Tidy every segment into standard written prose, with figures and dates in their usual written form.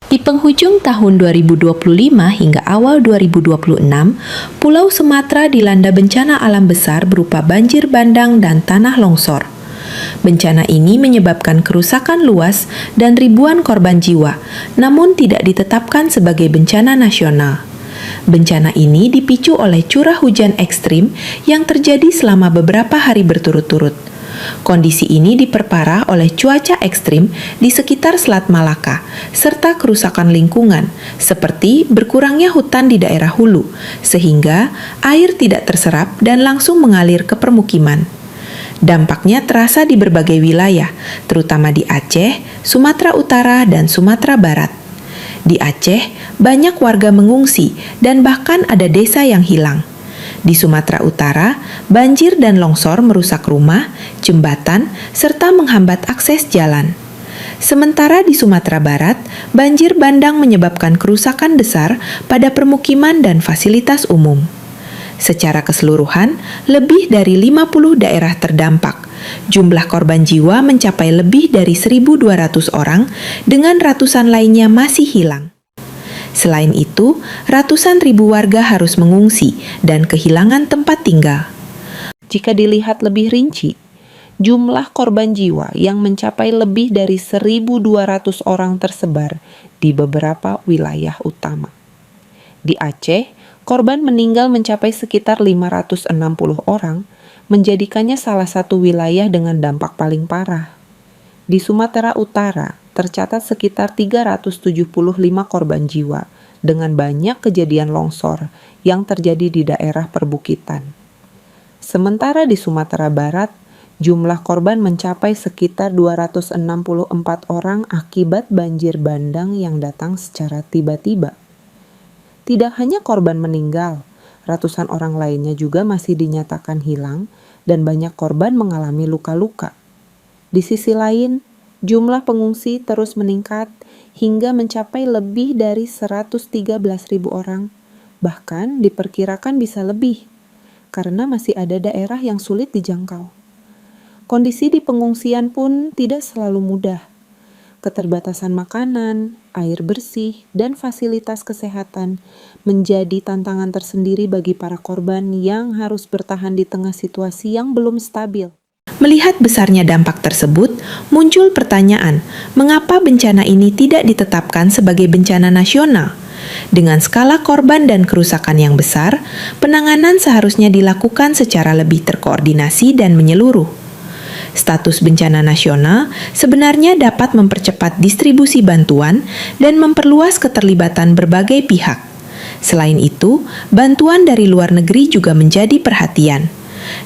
Di penghujung tahun 2025 hingga awal 2026, Pulau Sumatera dilanda bencana alam besar berupa banjir bandang dan tanah longsor. Bencana ini menyebabkan kerusakan luas dan ribuan korban jiwa, namun tidak ditetapkan sebagai bencana nasional. Bencana ini dipicu oleh curah hujan ekstrim yang terjadi selama beberapa hari berturut-turut. Kondisi ini diperparah oleh cuaca ekstrim di sekitar Selat Malaka, serta kerusakan lingkungan, seperti berkurangnya hutan di daerah hulu, sehingga air tidak terserap dan langsung mengalir ke permukiman. Dampaknya terasa di berbagai wilayah, terutama di Aceh, Sumatera Utara, dan Sumatera Barat. Di Aceh, banyak warga mengungsi dan bahkan ada desa yang hilang. Di Sumatera Utara, banjir dan longsor merusak rumah, jembatan, serta menghambat akses jalan. Sementara di Sumatera Barat, banjir bandang menyebabkan kerusakan besar pada permukiman dan fasilitas umum. Secara keseluruhan, lebih dari 50 daerah terdampak. Jumlah korban jiwa mencapai lebih dari 1.200 orang, dengan ratusan lainnya masih hilang. Selain itu, ratusan ribu warga harus mengungsi dan kehilangan tempat tinggal. Jika dilihat lebih rinci, jumlah korban jiwa yang mencapai lebih dari 1.200 orang tersebar di beberapa wilayah utama. Di Aceh, korban meninggal mencapai sekitar 560 orang, menjadikannya salah satu wilayah dengan dampak paling parah. Di Sumatera Utara, tercatat sekitar 375 korban jiwa dengan banyak kejadian longsor yang terjadi di daerah perbukitan. Sementara di Sumatera Barat, jumlah korban mencapai sekitar 264 orang akibat banjir bandang yang datang secara tiba-tiba. Tidak hanya korban meninggal, ratusan orang lainnya juga masih dinyatakan hilang dan banyak korban mengalami luka-luka. Di sisi lain, jumlah pengungsi terus meningkat hingga mencapai lebih dari 113.000 orang. Bahkan diperkirakan bisa lebih, karena masih ada daerah yang sulit dijangkau. Kondisi di pengungsian pun tidak selalu mudah. Keterbatasan makanan, air bersih, dan fasilitas kesehatan menjadi tantangan tersendiri bagi para korban yang harus bertahan di tengah situasi yang belum stabil. Melihat besarnya dampak tersebut, muncul pertanyaan, mengapa bencana ini tidak ditetapkan sebagai bencana nasional? Dengan skala korban dan kerusakan yang besar, penanganan seharusnya dilakukan secara lebih terkoordinasi dan menyeluruh. Status bencana nasional sebenarnya dapat mempercepat distribusi bantuan dan memperluas keterlibatan berbagai pihak. Selain itu, bantuan dari luar negeri juga menjadi perhatian.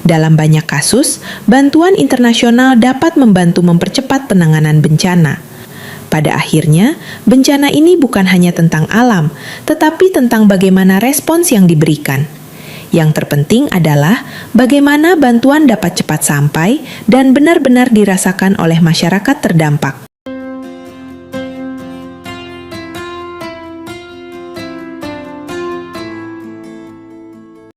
Dalam banyak kasus, bantuan internasional dapat membantu mempercepat penanganan bencana. Pada akhirnya, bencana ini bukan hanya tentang alam, tetapi tentang bagaimana respons yang diberikan. Yang terpenting adalah bagaimana bantuan dapat cepat sampai dan benar-benar dirasakan oleh masyarakat terdampak.